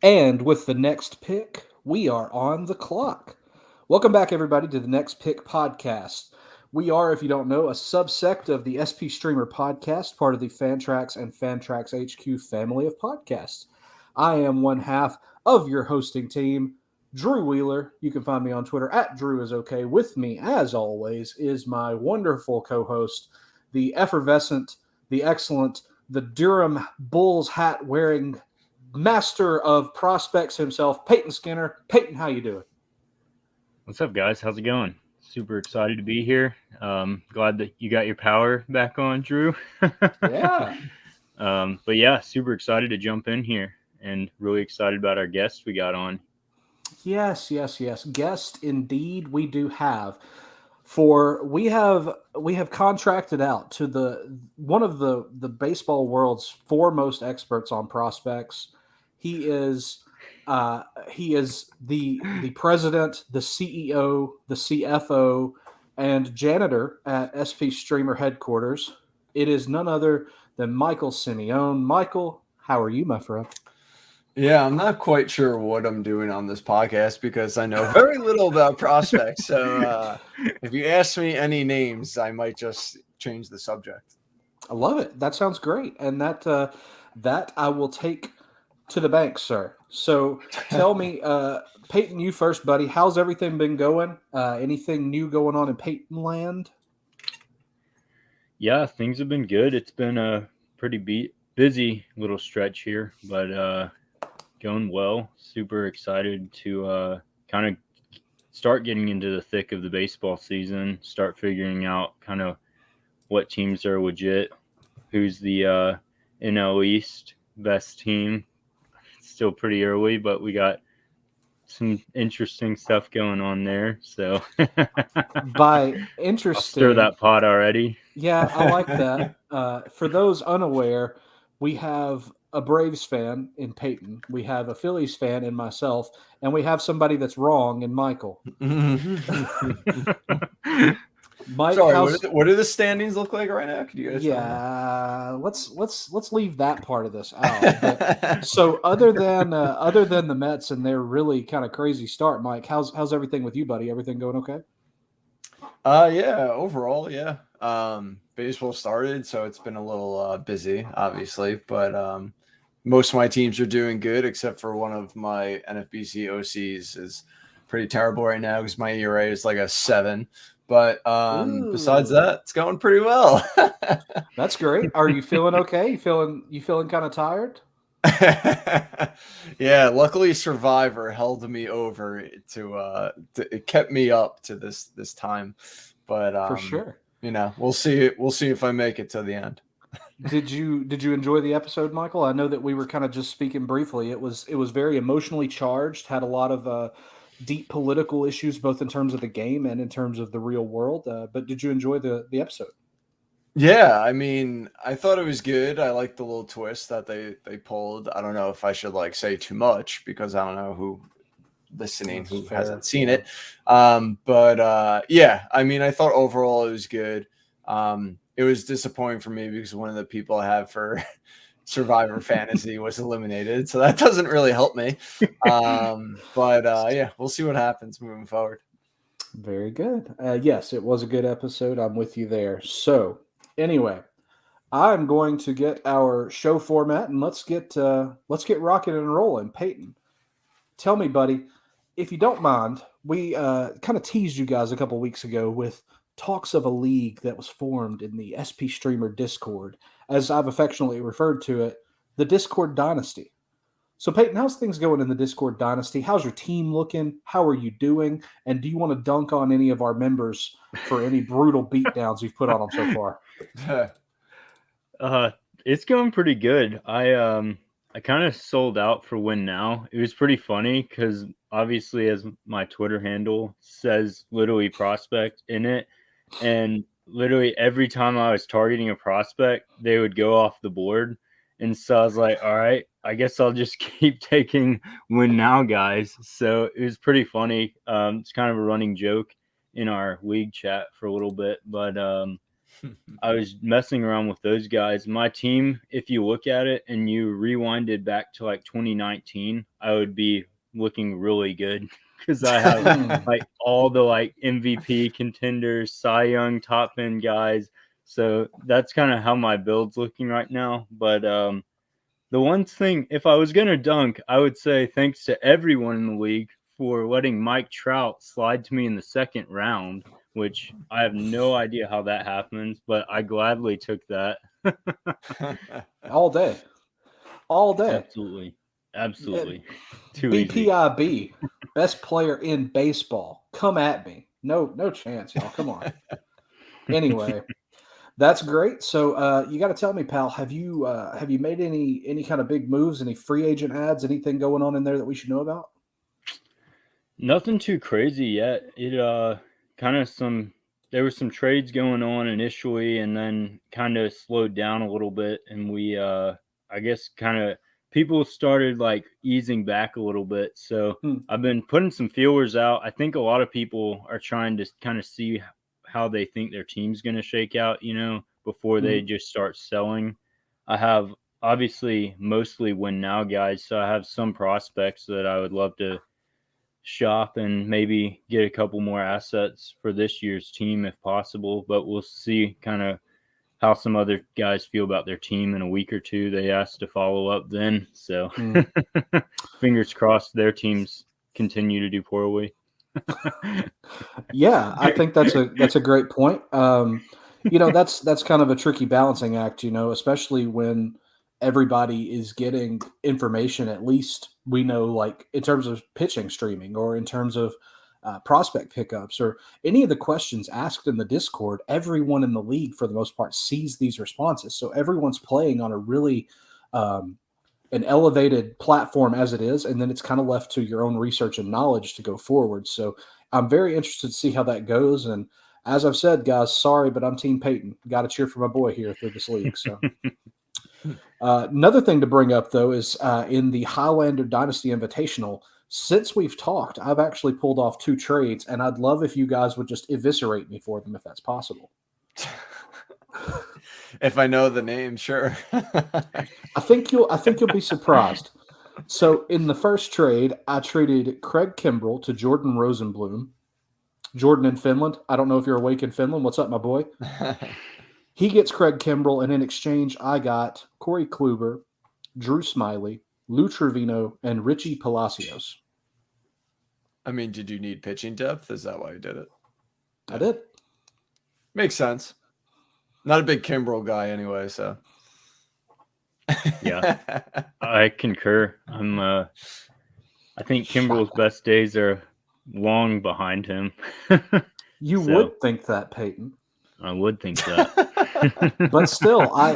And with the next pick, we are on the clock. Welcome back, everybody, to the Next Pick podcast. We are, if you don't know, a subsect of the SP Streamer podcast, part of the Fantrax and Fantrax HQ family of podcasts. I am one half of your hosting team, Drew Wheeler. You can find me on Twitter at Drew is okay. With me, as always, is my wonderful co-host, the effervescent, the excellent, the Durham Bulls hat wearing master of prospects himself, Peyton Skinner. Peyton, how you doing? What's up, guys? How's it going? Super excited to be here. Glad that you got your power back on, Drew. Yeah. But yeah, super excited to jump in here and really excited about our guest we got on. Yes, yes, yes. Guest indeed we do have. For we have contracted out to the one of the baseball world's foremost experts on prospects. He is he is the president, the CEO, the CFO, and janitor at SP Streamer headquarters. It is none other than Michael Simione. Michael, how are you, my friend? Yeah, I'm not quite sure what I'm doing on this podcast because I know very little about prospects. So if you ask me any names, I might just change the subject. I love it. That sounds great, and that I will take to the bank, sir. So tell me, Peyton, you first, buddy. How's everything been going? Anything new going on in Peyton land? Yeah, things have been good. It's been a pretty busy little stretch here, but going well. Super excited to kind of start getting into the thick of the baseball season, start figuring out kind of what teams are legit, who's the NL East best team. It's still pretty early, but we got some interesting stuff going on there. So By I'll stir interesting, that pot already. yeah, I like that. For those unaware, we have a Braves fan in Peyton, we have a Phillies fan in myself, and we have somebody that's wrong in Michael. Mike, Sorry, how's what do the standings look like right now? Could you guys tell me? yeah, let's leave that part of this out. But so other than the Mets and their really kind of crazy start, Mike, how's everything with you, buddy? Everything going okay? Yeah, overall, yeah. Baseball started, so it's been a little busy, obviously, but most of my teams are doing good, except for one of my NFBC OCs is pretty terrible right now because my ERA is like a 7. But besides Ooh, that, it's going pretty well. that's great. Are you feeling okay? You feeling kind of tired? Yeah, luckily Survivor held me over to it kept me up to this time. But For sure. we'll see if I make it to the end. Did you enjoy the episode, Michael? I know that we were kind of just speaking briefly. It was very emotionally charged, had a lot of deep political issues, both in terms of the game and in terms of the real world. But did you enjoy the episode? Yeah, I mean, I thought it was good. I liked the little twist that they pulled. I don't know if I should like say too much because I don't know who listening That's who fair. hasn't seen Yeah. it. But yeah, I mean, I thought overall it was good. It was disappointing for me because one of the people I have for Survivor Fantasy was eliminated, so that doesn't really help me. But yeah, we'll see what happens moving forward. Very good. Yes, it was a good episode. I'm with you there. So, anyway, I'm going to get our show format and let's get rocking and rolling. Peyton, tell me, buddy, if you don't mind, we kind of teased you guys a couple weeks ago with talks of a league that was formed in the SP Streamer Discord, as I've affectionately referred to it, the Discord Dynasty. So, Peyton, how's things going in the Discord Dynasty? How's your team looking? How are you doing? And do you want to dunk on any of our members for any brutal beatdowns you've put on them so far? Uh, it's going pretty good. I kind of sold out for Win Now. It was pretty funny because obviously, as my Twitter handle says, literally prospect in it, and literally every time I was targeting a prospect, they would go off the board. And so I was like, all right, I guess I'll just keep taking Win Now guys. So it was pretty funny. It's kind of a running joke in our league chat for a little bit, but I was messing around with those guys. My team, if you look at it and you rewinded back to like 2019, I would be looking really good because I have like all the like MVP contenders, Cy Young top end guys. So that's kind of how my build's looking right now. But the one thing, if I was gonna dunk, I would say thanks to everyone in the league for letting Mike Trout slide to me in the second round, which I have no idea how that happens, but I gladly took that. All day. All day. Absolutely. Too easy. BPIB, best player in baseball. Come at me. No chance, y'all. Come on. Anyway, that's great. So you got to tell me, pal, have you made any kind of big moves, any free agent ads, anything going on in there that we should know about? Nothing too crazy yet. It there was some trades going on initially and then kind of slowed down a little bit, and we I guess kind of people started like easing back a little bit. So I've been putting some feelers out. I think a lot of people are trying to kind of see how they think their team's going to shake out, before they just start selling. I have obviously mostly win now guys, so I have some prospects that I would love to shop and maybe get a couple more assets for this year's team if possible, but we'll see kind of how some other guys feel about their team in a week or two. They asked to follow up then, so fingers crossed their teams continue to do poorly. Yeah, I think that's a great point. That's kind of a tricky balancing act, especially when everybody is getting information. At least we know, like in terms of pitching streaming or in terms of prospect pickups or any of the questions asked in the Discord. Everyone in the league, for the most part, sees these responses. So everyone's playing on a really an elevated platform as it is, and then it's kind of left to your own research and knowledge to go forward. So I'm very interested to see how that goes. And as I've said, guys, sorry, but I'm Team Peyton. Got to cheer for my boy here through this league. So another thing to bring up, though, is in the Highlander Dynasty Invitational, since we've talked, I've actually pulled off 2 trades, and I'd love if you guys would just eviscerate me for them if that's possible. If I know the name, sure. I think you'll be surprised. So in the first trade, I traded Craig Kimbrell to Jordan Rosenblum. Jordan in Finland. I don't know if you're awake in Finland. What's up, my boy? He gets Craig Kimbrell, and in exchange, I got Corey Kluber, Drew Smiley, Lou Trevino, and Richie Palacios. I mean, did you need pitching depth? Is that why you did it? I did. Makes sense. Not a big Kimbrell guy anyway, so. Yeah, I concur. I think Kimbrell's best days are long behind him. You would think that, Peyton. I would think that. But still, I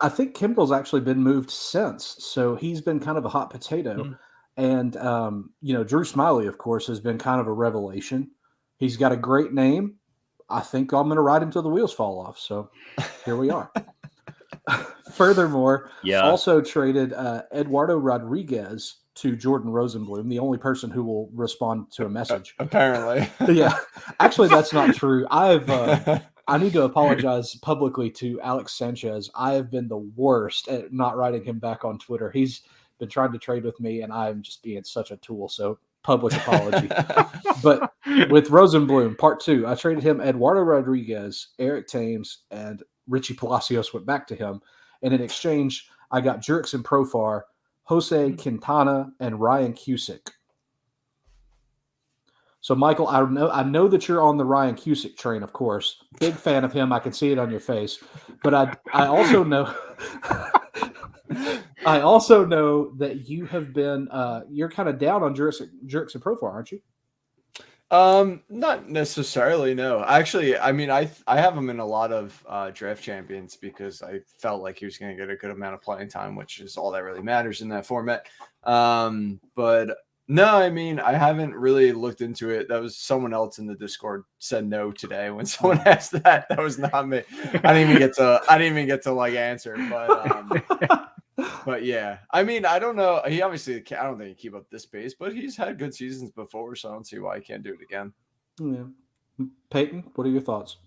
think Kimbrell's actually been moved since. So he's been kind of a hot potato. And, Drew Smiley, of course, has been kind of a revelation. He's got a great name. I think I'm going to ride him till the wheels fall off. So here we are. Furthermore, also traded Eduardo Rodriguez to Jordan Rosenblum, the only person who will respond to a message. Apparently. Yeah. Actually, that's not true. I need to apologize publicly to Alex Sanchez. I have been the worst at not writing him back on Twitter. He's been trying to trade with me, and I'm just being such a tool. So public apology. But with Rosenblum, part 2, I traded him Eduardo Rodriguez, Eric Thames, and Richie Palacios went back to him. And in exchange, I got Jurickson Profar, Jose Quintana, and Ryan Cusick. So, Michael, I know that you're on the Ryan Cusick train, of course. Big fan of him. I can see it on your face. But I also know I also know that you have been you're kind of down on Jurickson Profar, aren't you? Not necessarily, no. Actually, I mean, I have him in a lot of draft champions because I felt like he was going to get a good amount of playing time, which is all that really matters in that format. But no, I mean, I haven't really looked into it. That was someone else in the Discord said no today when someone asked that. That was not me. I didn't even get to like answer, but yeah, I mean, I don't know. He obviously, I don't think he keep up this pace, but he's had good seasons before, so I don't see why he can't do it again. Yeah. Peyton, what are your thoughts?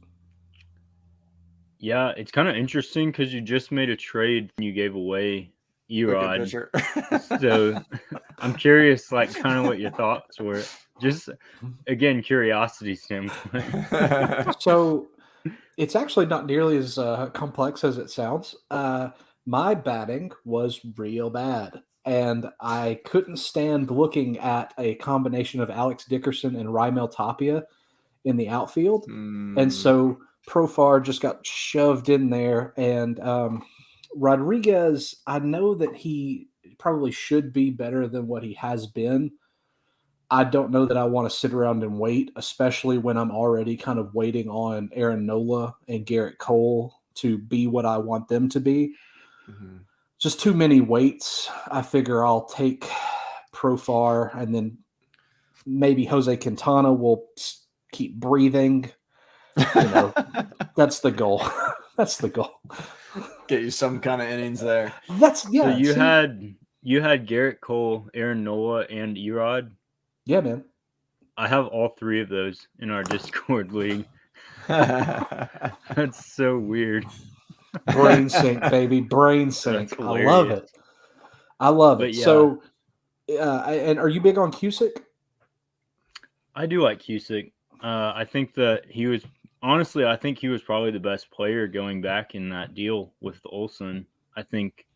Yeah, it's kind of interesting because you just made a trade and you gave away Wicked Erod. pitcher. So I'm curious, like, kind of what your thoughts were. Just again, curiosity standpoint. So it's actually not nearly as complex as it sounds. My batting was real bad, and I couldn't stand looking at a combination of Alex Dickerson and Raimel Tapia in the outfield. And so Profar just got shoved in there. And Rodriguez, I know that he probably should be better than what he has been. I don't know that I want to sit around and wait, especially when I'm already kind of waiting on Aaron Nola and Garrett Cole to be what I want them to be. Just too many waits. I figure I'll take Profar, and then maybe Jose Quintana will keep breathing. You know, that's the goal. That's the goal. Get you some kind of innings there. That's yeah. So you had Garrett Cole, Aaron Nola, and Erod. Yeah, man. I have all three of those in our Discord league. That's so weird. Brain sync, baby. Brain sync. That's I love hilarious. it. I love it. But yeah. So, and are you big on Cusick? I do like Cusick. I think that he was honestly, I think he was probably the best player going back in that deal with Olsen. I think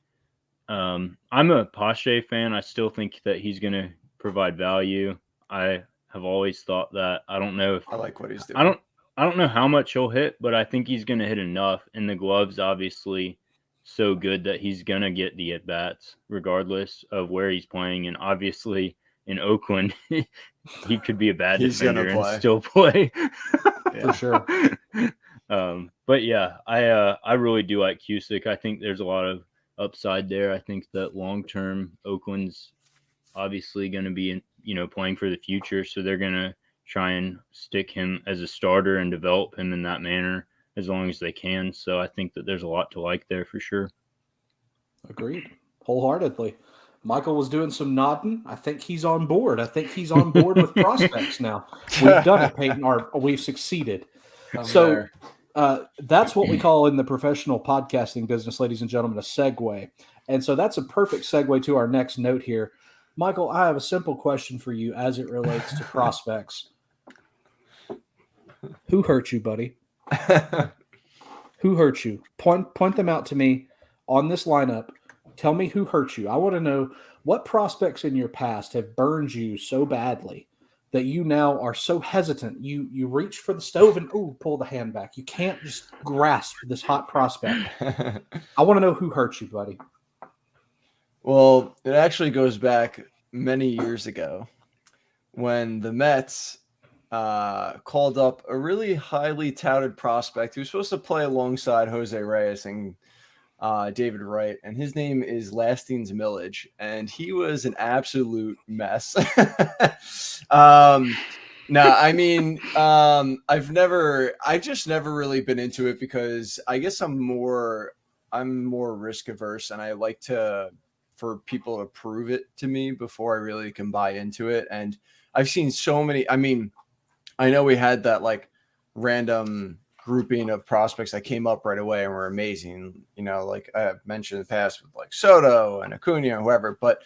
I'm a Pache fan. I still think that he's going to provide value. I have always thought that. I don't know if I like what he's doing. I don't know how much he'll hit, but I think he's going to hit enough. And the glove's obviously so good that he's going to get the at-bats regardless of where he's playing. And obviously in Oakland, he could be a bad defender and still play. For sure. But yeah, I really do like Cusick. I think there's a lot of upside there. I think that long-term Oakland's obviously going to be, playing for the future. So they're going to try and stick him as a starter and develop him in that manner as long as they can. So I think that there's a lot to like there for sure. Agreed. Wholeheartedly. Michael was doing some nodding. I think he's on board. I think he's on board with prospects now. We've done it, Peyton. We've succeeded. That's what we call in the professional podcasting business, ladies and gentlemen, a segue. And so that's a perfect segue to our next note here. Michael, I have a simple question for you as it relates to prospects. Who hurt you, buddy? Who hurt you? Point them out to me on this lineup. Tell me who hurt you. I want to know what prospects in your past have burned you so badly that you now are so hesitant. You reach for the stove and pull the hand back. You can't just grasp this hot prospect. I want to know who hurt you, buddy. Well, it actually goes back many years ago when the Mets called up a really highly touted prospect who was supposed to play alongside Jose Reyes and David Wright, and his name is Lastings Millage, and he was an absolute mess. I've just never really been into it because I guess I'm more risk averse, and I like for people to prove it to me before I really can buy into it. And I've seen so many. I mean, I know we had that like random grouping of prospects that came up right away and were amazing, like I have mentioned in the past with like Soto and Acuna and whoever, but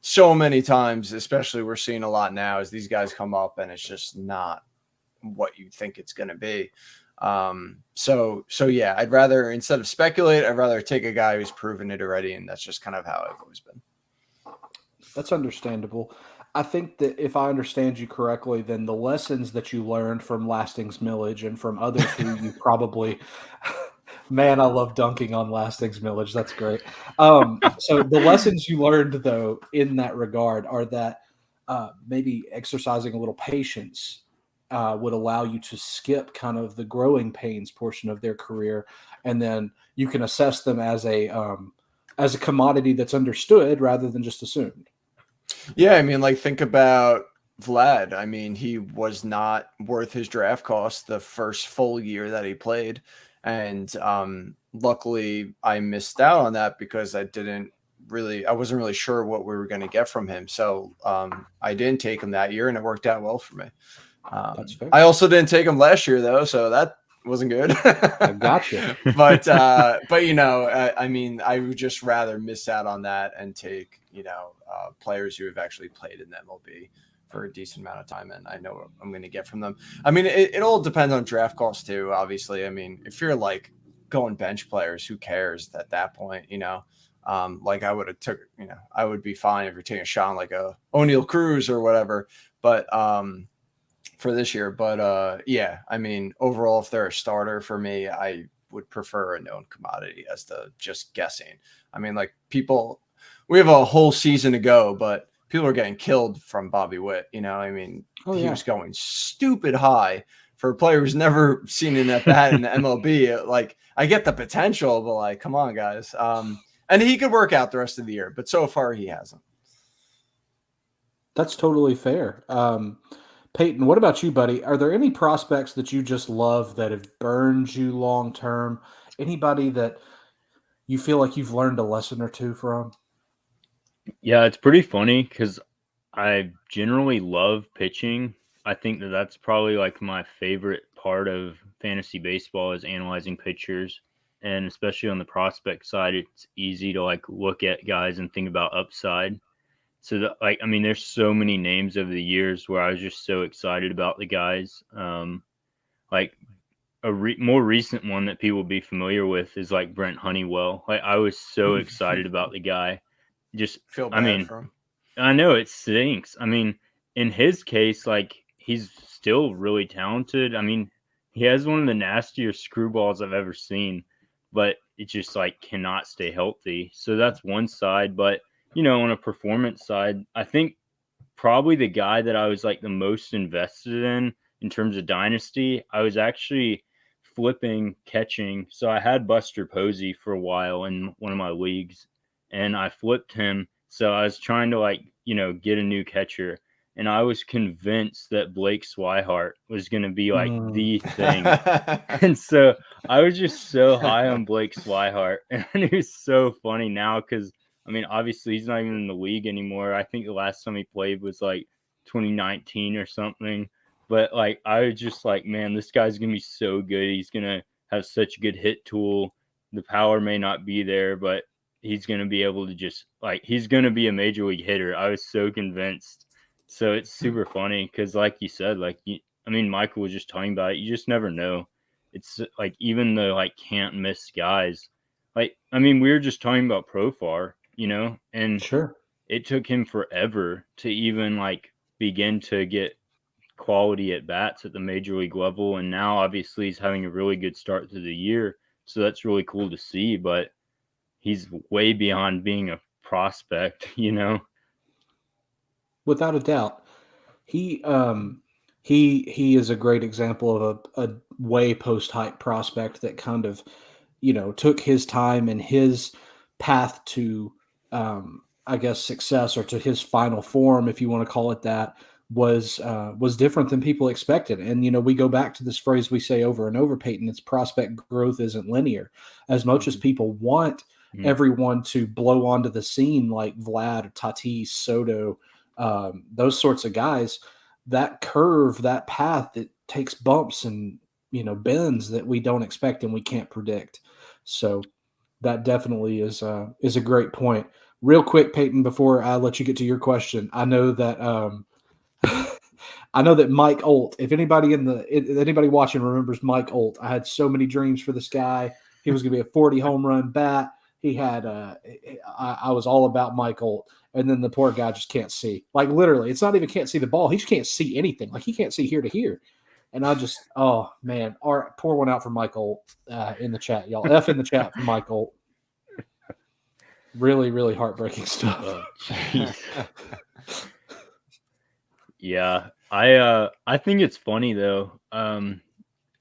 so many times, especially we're seeing a lot now, as these guys come up and it's just not what you think it's going to be. So yeah, I'd rather, instead of speculate, I'd rather take a guy who's proven it already. And that's just kind of how I've always been. That's understandable. I think that if I understand you correctly, then the lessons that you learned from Lastings Millage and from others who you probably, man, I love dunking on Lastings Millage. That's great. So the lessons you learned, though, in that regard are that maybe exercising a little patience would allow you to skip kind of the growing pains portion of their career, and then you can assess them as a commodity that's understood rather than just assumed. Yeah, I mean, like, think about Vlad. I mean, he was not worth his draft cost the first full year that he played. And luckily, I missed out on that because I wasn't really sure what we were going to get from him. So I didn't take him that year, and it worked out well for me. That's fair. I also didn't take him last year, though. So that wasn't good. I gotcha. But I mean, I would just rather miss out on that and take players who have actually played in the MLB for a decent amount of time, and I know what I'm going to get from them. I mean, it all depends on draft costs too. Obviously, I mean, if you're like going bench players, who cares at that point? Like I would have took, I would be fine if you're taking a shot on like a O'Neal Cruz or whatever. But for this year, but yeah, I mean, overall, if they're a starter for me, I would prefer a known commodity as to just guessing. I mean, like we have a whole season to go, but people are getting killed from Bobby Witt. I mean, he was going stupid high for a player who's never seen an at bat in the MLB. Like, I get the potential, but like, come on, guys. And he could work out the rest of the year, but so far he hasn't. That's totally fair. Peyton, what about you, buddy? Are there any prospects that you just love that have burned you long term? Anybody that you feel like you've learned a lesson or two from? Yeah, it's pretty funny because I generally love pitching. I think that's probably like my favorite part of fantasy baseball is analyzing pitchers. And especially on the prospect side, it's easy to like look at guys and think about upside. So I mean, there's so many names over the years where I was just so excited about the guys. Like a more recent one that people will be familiar with is like Brent Honeywell. Like I was so excited about the guy. Just feel bad for him. I know it stinks. I mean, in his case, like he's still really talented. I mean, he has one of the nastiest screwballs I've ever seen, but it just like cannot stay healthy. So that's one side. But, on a performance side, I think probably the guy that I was like the most invested in terms of dynasty, I was actually flipping catching. So I had Buster Posey for a while in one of my leagues and I flipped him. So I was trying to like, get a new catcher. And I was convinced that Blake Swihart was going to be like the thing. And so I was just so high on Blake Swihart. And it was so funny now because, I mean, obviously he's not even in the league anymore. I think the last time he played was like 2019 or something. But like, I was just like, man, this guy's going to be so good. He's going to have such a good hit tool. The power may not be there, but he's going to be able to just like, he's going to be a major league hitter. I was so convinced. So it's super funny because, like you said, like Michael was just talking about it. You just never know. It's like even the like can't miss guys. Like we were just talking about Profar, and sure, it took him forever to even like begin to get quality at bats at the major league level. And now obviously he's having a really good start to the year, so that's really cool to see. But he's way beyond being a prospect, Without a doubt. He is a great example of a way post-hype prospect that kind of, took his time and his path to, I guess, success or to his final form, if you want to call it that, was different than people expected. And, we go back to this phrase we say over and over, Peyton, it's prospect growth isn't linear. As much as people want everyone to blow onto the scene like Vlad, Tatis, Soto, those sorts of guys, that curve, that path, it takes bumps and, bends that we don't expect and we can't predict. So that definitely is a great point. Real quick, Peyton, before I let you get to your question, I know that Mike Olt, if anybody watching remembers Mike Olt, I had so many dreams for this guy. He was going to be a 40 home run bat. He had I was all about Mike Olt. And then the poor guy just can't see. Like literally, it's not even can't see the ball. He just can't see anything. Like he can't see here to here. And I just, oh man, pour one out for Mike Olt in the chat, y'all. F in the chat for Mike Olt. Really, really heartbreaking stuff. Oh, yeah, I think it's funny though.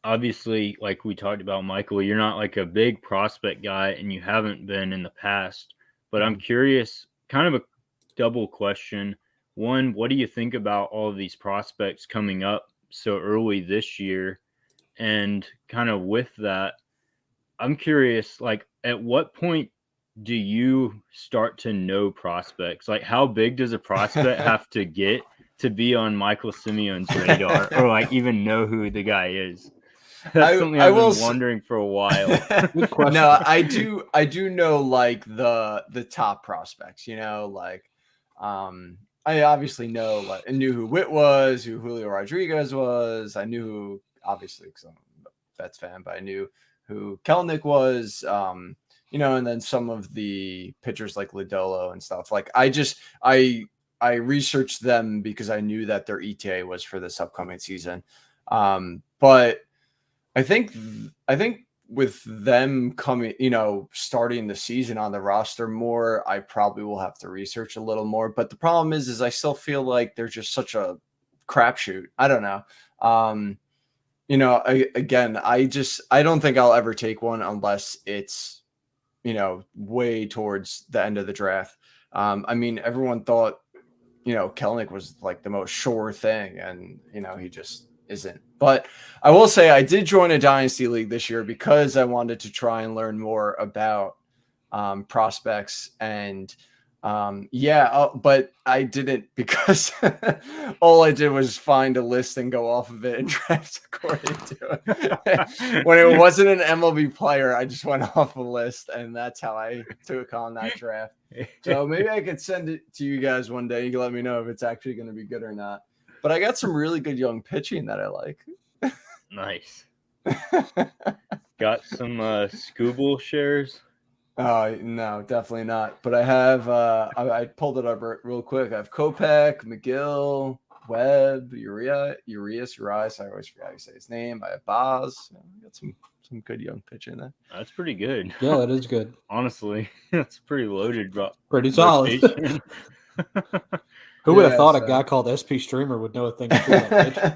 Obviously, like we talked about, Michael, you're not like a big prospect guy, and you haven't been in the past. But I'm curious, kind of a double question. One, what do you think about all of these prospects coming up so early this year? And kind of with that, I'm curious, like, at what point do you start to know prospects? Like, how big does a prospect have to get to be on Michael Simeone's radar or like even know who the guy is? That's something I've been wondering for a while. Good question. No, I do know like the top prospects, you know, like I obviously know like I knew who Witt was, who Julio Rodriguez was. I knew who obviously because I'm a Mets fan, but I knew who Kelenic was. You know, and then some of the pitchers like Lodolo and stuff. Like I researched them because I knew that their ETA was for this upcoming season. But I think with them coming, you know, starting the season on the roster more, I probably will have to research a little more. But the problem is I still feel like they're just such a crapshoot. I don't know. You know, I don't think I'll ever take one unless it's, you know, way towards the end of the draft. I mean, everyone thought, you know, Kelenic was like the most sure thing, and you know, he just isn't. But I will say I did join a dynasty league this year because I wanted to try and learn more about prospects and but I didn't because all I did was find a list and go off of it and draft according to it. When it wasn't an MLB player, I just went off a list, and that's how I took on that draft. So maybe I could send it to you guys one day. You can let me know if it's actually going to be good or not. But I got some really good young pitching that I like. Nice. Got some Scooble shares? No, definitely not. But I have I pulled it up real quick. I have Kopech, McGill, Webb, Urias. I always forget how you say his name. I have Boz. I got some good young pitching there. That's pretty good. Yeah, that is good. Honestly, that's pretty loaded. Pretty solid. Who would have thought a guy called SP Streamer would know a thing or two about pitching?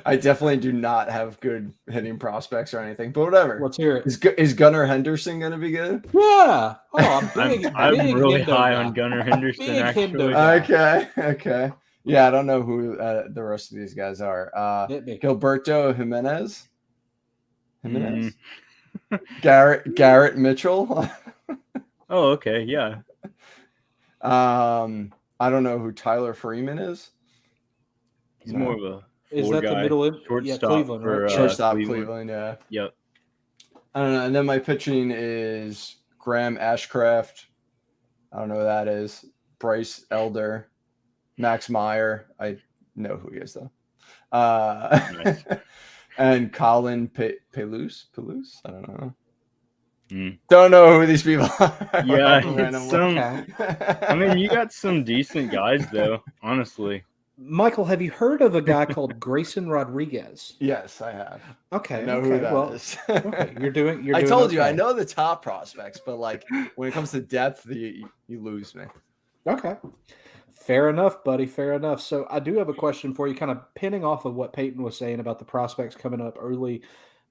I definitely do not have good hitting prospects or anything, but whatever. Let's hear it. Is Gunnar Henderson going to be good? Yeah. Oh, I'm really high on Gunnar Henderson, actually. Okay. Yeah, I don't know who the rest of these guys are. Gilberto Jimenez. Garrett Mitchell. Oh, okay. Yeah. I don't know who Tyler Freeman is. He's more of a is that the middle shortstop Cleveland, for right? Shortstop Cleveland, yeah. Yep. I don't know. And then my pitching is Graham Ashcraft. I don't know who that is. Bryce Elder, Max Meyer. I know who he is though. Nice. And Colin Pelus. I don't know. Don't know who these people are. Yeah, I mean, you got some decent guys though, honestly. Michael, have you heard of a guy called Grayson Rodriguez? Yes, I have. Okay. I know who that is. Okay. You're doing. I told you, I know the top prospects, but like when it comes to depth, you lose me. Okay. Fair enough, buddy. Fair enough. So I do have a question for you, kind of pinning off of what Peyton was saying about the prospects coming up early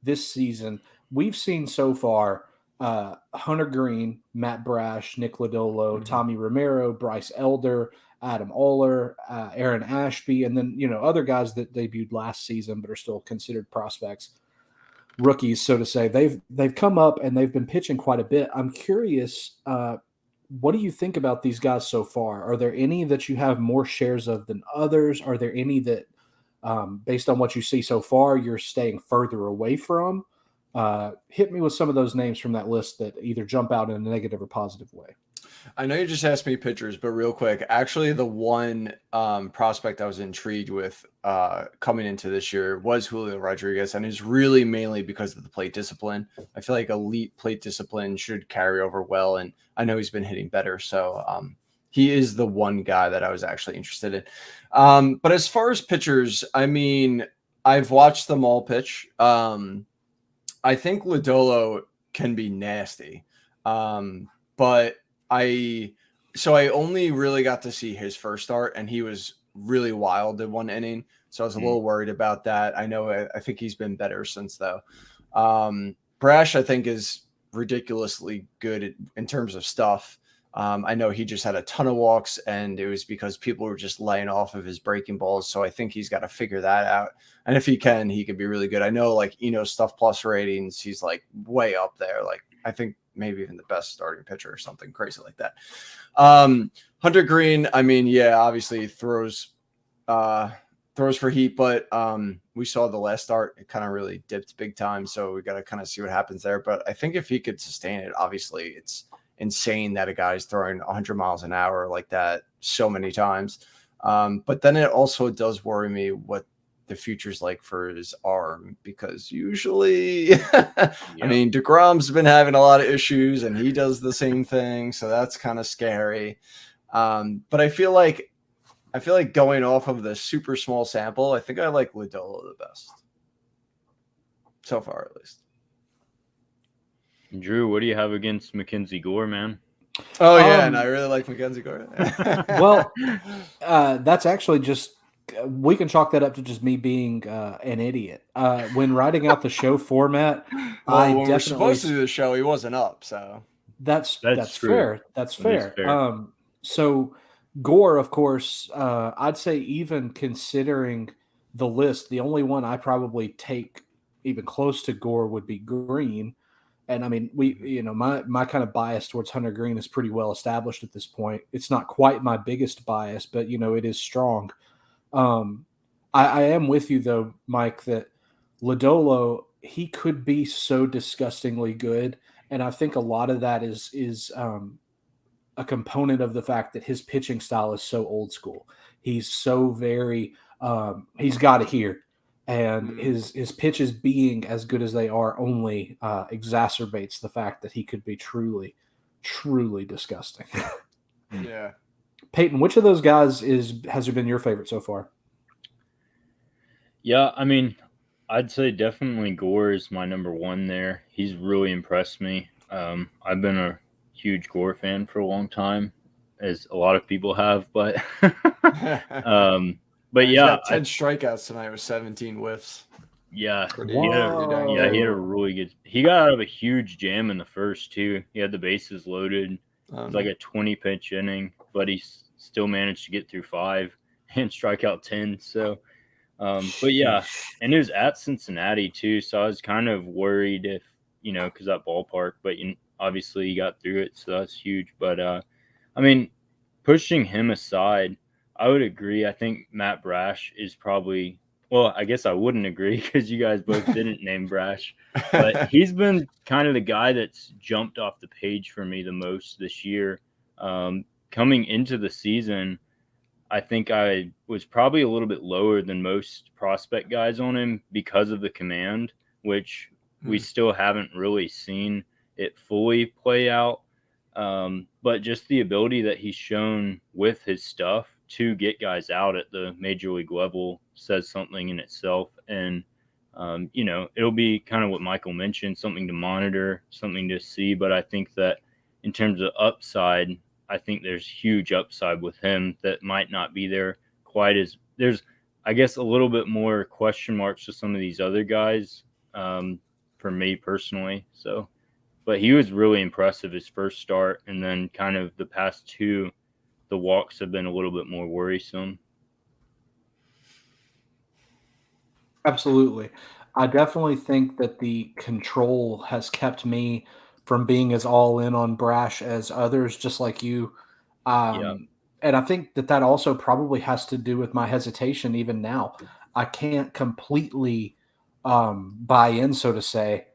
this season. We've seen so far Hunter Green, Matt Brash, Nick Lodolo, Tommy Romero, Bryce Elder, Adam Oller, Aaron Ashby, and then, you know, other guys that debuted last season but are still considered prospects, rookies, so to say. They've come up and they've been pitching quite a bit. I'm curious, what do you think about these guys so far? Are there any that you have more shares of than others? Are there any that, based on what you see so far, you're staying further away from? Hit me with some of those names from that list that either jump out in a negative or positive way. I know you just asked me pitchers, but real quick, actually the one prospect I was intrigued with coming into this year was Julio Rodriguez, and it's really mainly because of the plate discipline. I feel like elite plate discipline should carry over well, and I know he's been hitting better, so he is the one guy that I was actually interested in. But as far as pitchers, I mean, I've watched them all pitch. I think Lodolo can be nasty, but I only really got to see his first start, and he was really wild in one inning. So I was a little worried about that. I think he's been better since though. Brash, I think, is ridiculously good in terms of stuff. I know he just had a ton of walks, and it was because people were just laying off of his breaking balls. So I think he's got to figure that out. And if he can, he could be really good. I know, like, Stuff Plus ratings, he's like way up there. Like, I think maybe even the best starting pitcher or something crazy like that. Hunter Green, I mean, yeah, obviously throws throws for heat, but we saw the last start, it kind of really dipped big time. So we got to kind of see what happens there. But I think if he could sustain it, obviously it's insane that a guy's throwing 100 miles an hour like that so many times. But then it also does worry me what the future's like for his arm, because usually, I mean, DeGrom's been having a lot of issues and he does the same thing. So that's kind of scary. But I feel like going off of the super small sample, I think I like Lodolo the best so far, at least. Drew, what do you have against Mackenzie Gore, man? Oh yeah, and I really like Mackenzie Gore. Well, that's actually just, we can chalk that up to just me being an idiot. When writing out the show format, when we were supposed to do the show, he wasn't up, so that's true. fair. That's fair. So Gore, of course, I'd say even considering the list, the only one I probably take even close to Gore would be Green. And I mean, my kind of bias towards Hunter Green is pretty well established at this point. It's not quite my biggest bias, but it is strong. I am with you though, Mike, that Lodolo, he could be so disgustingly good, and I think a lot of that is a component of the fact that his pitching style is so old school. He's so very he's got to hear. And his pitches being as good as they are only exacerbates the fact that he could be truly, truly disgusting. Yeah. Peyton, which of those guys has been your favorite so far? Yeah, I mean, I'd say definitely Gore is my number one there. He's really impressed me. I've been a huge Gore fan for a long time, as a lot of people have, but but he's yeah, got 10 strikeouts tonight with 17 whiffs. Yeah, Pretty he had dang a really good. He got out of a huge jam in the first too. He had the bases loaded. It was like a 20-pitch inning, but he still managed to get through 5 and strike out 10. So, but yeah, and it was at Cincinnati too. So I was kind of worried if because that ballpark. But obviously he got through it, so that's huge. But I mean, pushing him aside, I would agree. I think Matt Brash is probably, well, I guess I wouldn't agree because you guys both didn't name Brash, but he's been kind of the guy that's jumped off the page for me the most this year. Coming into the season, I think I was probably a little bit lower than most prospect guys on him because of the command, which we still haven't really seen it fully play out. But just the ability that he's shown with his stuff to get guys out at the major league level says something in itself. And, it'll be kind of what Michael mentioned, something to monitor, something to see. But I think that in terms of upside, I think there's huge upside with him that might not be there quite as there's, I guess, a little bit more question marks to some of these other guys for me personally. So, but he was really impressive his first start. And then kind of the past 2, the walks have been a little bit more worrisome. Absolutely. I definitely think that the control has kept me from being as all in on Brash as others, just like you. And I think that also probably has to do with my hesitation even now. I can't completely buy in, so to say,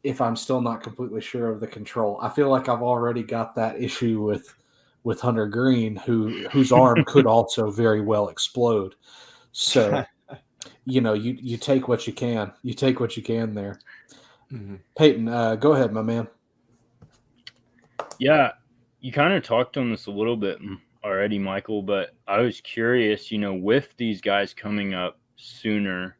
if I'm still not completely sure of the control. I feel like I've already got that issue with Hunter Green, whose arm could also very well explode. So, you take what you can. You take what you can there. Mm-hmm. Peyton, go ahead, my man. Yeah, you kind of talked on this a little bit already, Michael, but I was curious, with these guys coming up sooner,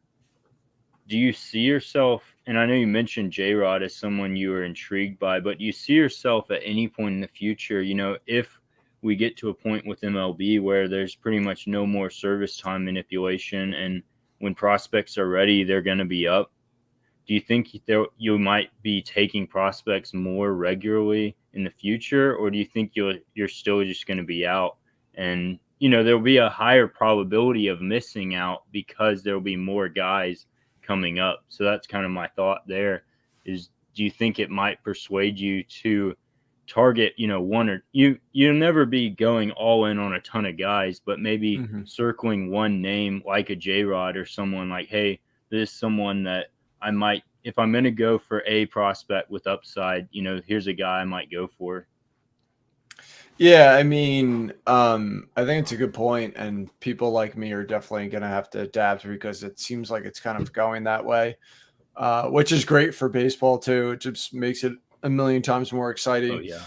do you see yourself, and I know you mentioned J-Rod as someone you were intrigued by, but do you see yourself at any point in the future, if we get to a point with MLB where there's pretty much no more service time manipulation, and when prospects are ready, they're going to be up, do you think you might be taking prospects more regularly in the future, or do you think you're still just going to be out and, there'll be a higher probability of missing out because there'll be more guys coming up? So that's kind of my thought there is, do you think it might persuade you to target, one or you'll never be going all in on a ton of guys, but maybe circling one name like a J-Rod or someone like, hey, this is someone that I might, if I'm going to go for a prospect with upside, here's a guy I might go for. Yeah, I mean, I think it's a good point, and people like me are definitely going to have to adapt because it seems like it's kind of going that way, which is great for baseball too. It just makes it a million times more exciting. Oh yeah.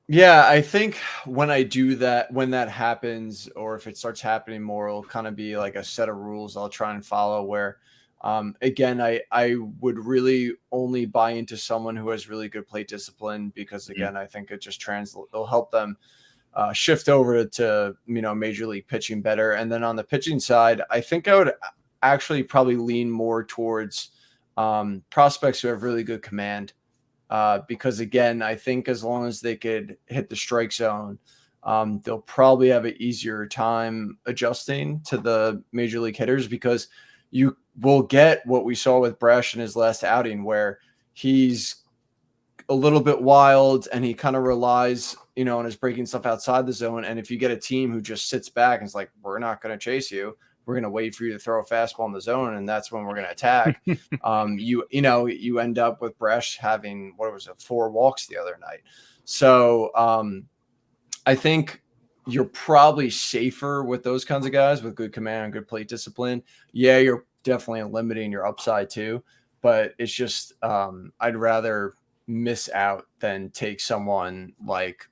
Yeah, I think when I do that, when that happens, or if it starts happening more, it'll kind of be like a set of rules I'll try and follow where, again, I would really only buy into someone who has really good plate discipline because again, I think it just it'll help them, shift over to, major league pitching better. And then on the pitching side, I think I would actually probably lean more towards, prospects who have really good command. Because again, I think as long as they could hit the strike zone, they'll probably have an easier time adjusting to the major league hitters because you will get what we saw with Bresh in his last outing where he's a little bit wild and he kind of relies, on his breaking stuff outside the zone. And if you get a team who just sits back and is like, we're not going to chase you, we're going to wait for you to throw a fastball in the zone, and that's when we're going to attack. You end up with Bresh having 4 walks the other night. So I think you're probably safer with those kinds of guys with good command and good plate discipline. Yeah, you're definitely limiting your upside too, but it's just I'd rather miss out than take someone like,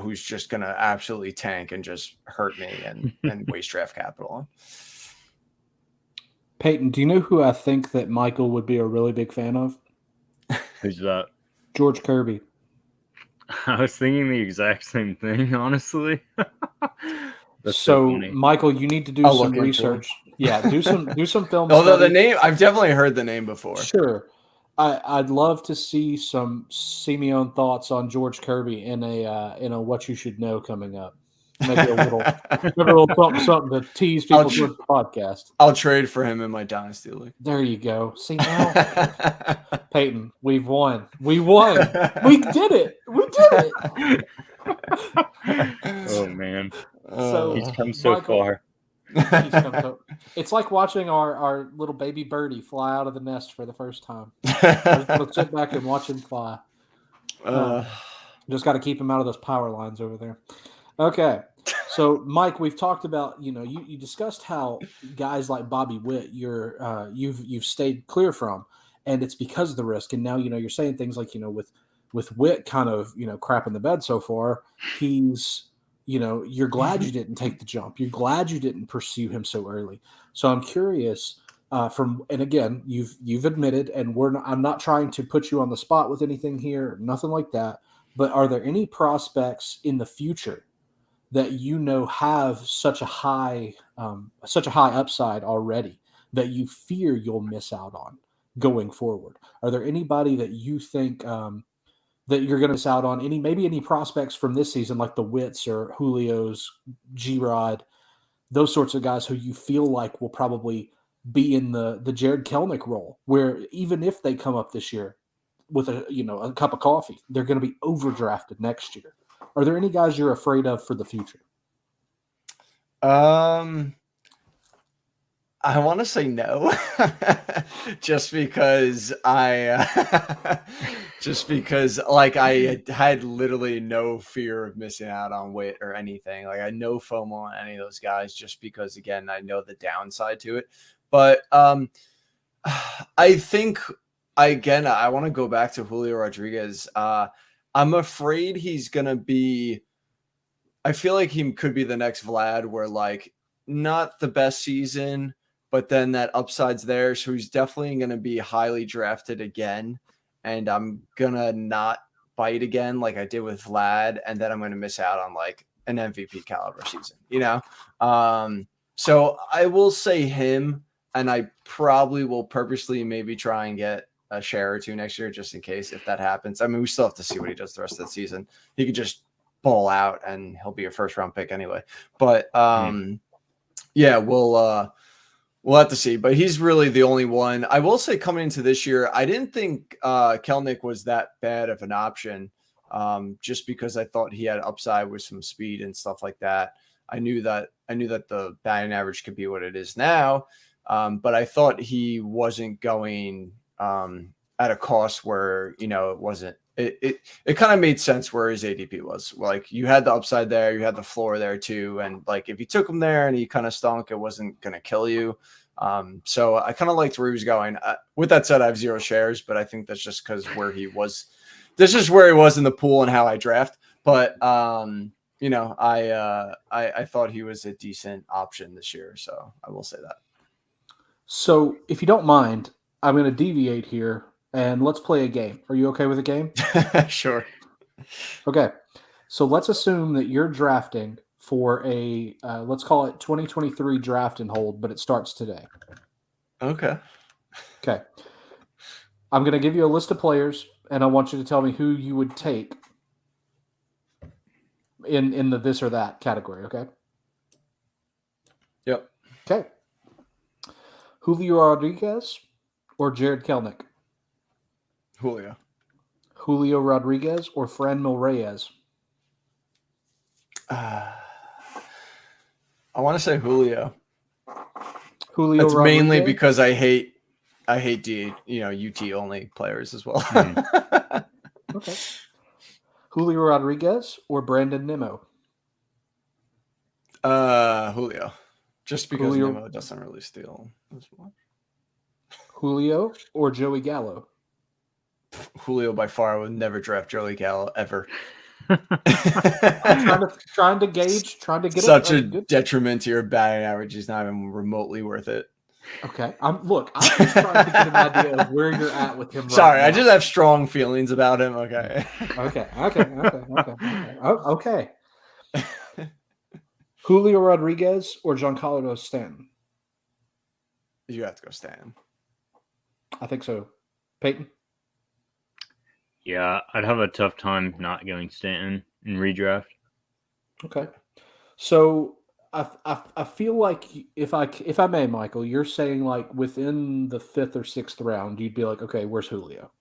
who's just going to absolutely tank and just hurt me and waste draft capital on. Peyton, do you know who I think that Michael would be a really big fan of? Who's that? George Kirby. I was thinking the exact same thing, honestly. So Michael, you need to do some research. Yeah, do some film Although study. the name, I've definitely heard the name before. Sure. I'd love to see some Simione thoughts on George Kirby in a what you should know coming up. Maybe a little something to tease people towards the podcast. I'll trade for him in my dynasty league. There you go. See now, Peyton, we've won. We won. We did it. We did it. Oh man. So he's come so far. It's like watching our little baby birdie fly out of the nest for the first time. Let's sit back and watch him fly. Just got to keep him out of those power lines over there. Okay. So, Mike, we've talked about, you discussed how guys like Bobby Witt you've stayed clear from, and it's because of the risk. And now, you're saying things like, with Witt kind of, crap in the bed so far, he's you're glad you didn't take the jump. You're glad you didn't pursue him so early. So I'm curious and again, you've admitted, and I'm not trying to put you on the spot with anything here, nothing like that. But are there any prospects in the future that have such a high upside already that you fear you'll miss out on going forward? Are there anybody that you think that you're going to miss out on? Maybe any prospects from this season, like the Witts or Julio's, G-Rod, those sorts of guys who you feel like will probably be in the Jared Kelenic role, where even if they come up this year with a cup of coffee, they're going to be overdrafted next year. Are there any guys you're afraid of for the future? I want to say no, just because I had literally no fear of missing out on Witt or anything. Like I had no FOMO on any of those guys, just because again I know the downside to it. But I think I want to go back to Julio Rodriguez. I'm afraid he's gonna be. I feel like he could be the next Vlad, where like not the best season, but then that upside's there. So he's definitely going to be highly drafted again. And I'm going to not bite again like I did with Vlad. And then I'm going to miss out on like an MVP caliber season, So I will say him, and I probably will purposely maybe try and get a share or two next year just in case if that happens. I mean, we still have to see what he does the rest of the season. He could just ball out and he'll be a first round pick anyway. But yeah, We'll have to see, but he's really the only one. I will say coming into this year, I didn't think Kelnick was that bad of an option, just because I thought he had upside with some speed and stuff like that. I knew that the batting average could be what it is now, but I thought he wasn't going at a cost where, you know, it wasn't. It kind of made sense where his ADP was. Like, you had the upside there, you had the floor there too, and like if you took him there and he kind of stunk, it wasn't going to kill you. So I kind of liked where he was going. With that said, I have 0 shares, but I think that's just because where he was. This is where he was in the pool and how I draft. But you know, I thought he was a decent option this year, so I will say that. So, if you don't mind, I'm going to deviate here and let's play a game. Are you okay with a game? Sure. Okay. So let's assume that you're drafting for a, let's call it 2023 draft and hold, but it starts today. Okay. Okay. I'm going to give you a list of players, and I want you to tell me who you would take in the this or that category, okay? Yep. Okay. Julio Rodriguez or Jared Kelnick? Julio Rodriguez or Franmil Reyes? I want to say Julio. Julio That's Rodriguez? mainly because I hate UT only players as well. Okay. Julio Rodriguez or Brandon Nimmo? Julio. Just because Nimmo doesn't really steal as much. Julio or Joey Gallo? Julio by far. I would never draft Joey Gallo ever. trying to gauge, trying to get such a detriment to your batting average. He's not even remotely worth it. Okay, I'm just trying to get an idea of where you're at with him. Sorry, right I just have strong feelings about him. Okay. Okay. Julio Rodriguez or Giancarlo Stanton? You have to go Stanton. I think so. Peyton? Yeah, I'd have a tough time not going Stanton in redraft. Okay. So I feel like if I may, Michael, you're saying like within the 5th or 6th round, you'd be like, okay, where's Julio?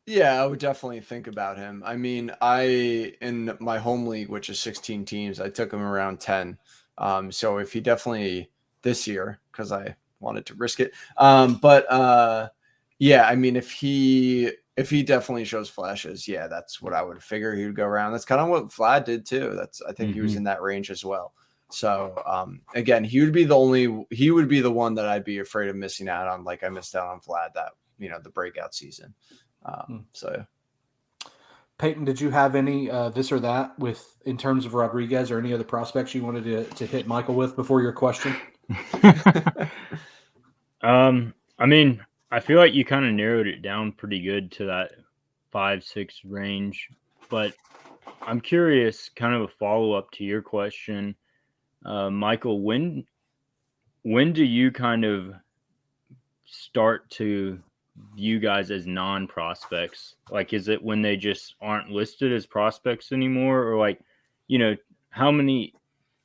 Yeah, I would definitely think about him. I mean, in my home league, which is 16 teams, I took him around 10. So if he definitely this year, because I wanted to risk it. Yeah, I mean, if he definitely shows flashes, yeah, that's what I would figure he would go around. That's kind of what Vlad did too. I think he was in that range as well. So again, he would be the one that I'd be afraid of missing out on. Like I missed out on Vlad that, the breakout season. So Peyton, did you have any this or that in terms of Rodriguez or any other prospects you wanted to hit Michael with before your question? I mean, I feel like you kind of narrowed it down pretty good to that 5-6 range, but I'm curious, kind of a follow-up to your question, Michael, when do you kind of start to view guys as non-prospects? Like, is it when they just aren't listed as prospects anymore? Or like, how many,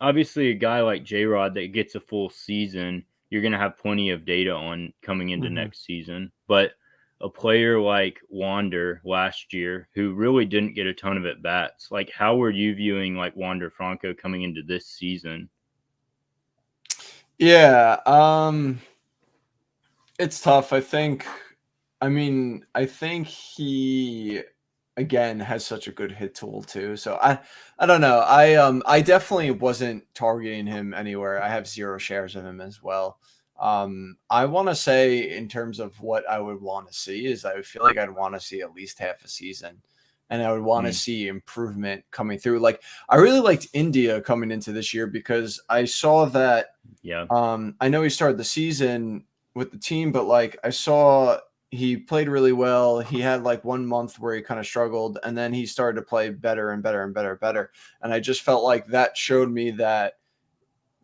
obviously a guy like J-Rod that gets a full season, you're going to have plenty of data on coming into next season. But a player like Wander last year, who really didn't get a ton of at-bats, like how were you viewing like Wander Franco coming into this season? Yeah, it's tough. I think he again has such a good hit tool too. So I don't know. I definitely wasn't targeting him anywhere. I have 0 shares of him as well. I want to say in terms of what I would want to see is I feel like I'd want to see at least half a season, and I would want to see improvement coming through. Like I really liked India coming into this year because I saw that. Yeah. I know he started the season with the team, but like I saw he played really well. He had like 1 month where he kind of struggled, and then he started to play better and better and better and better. And I just felt like that showed me that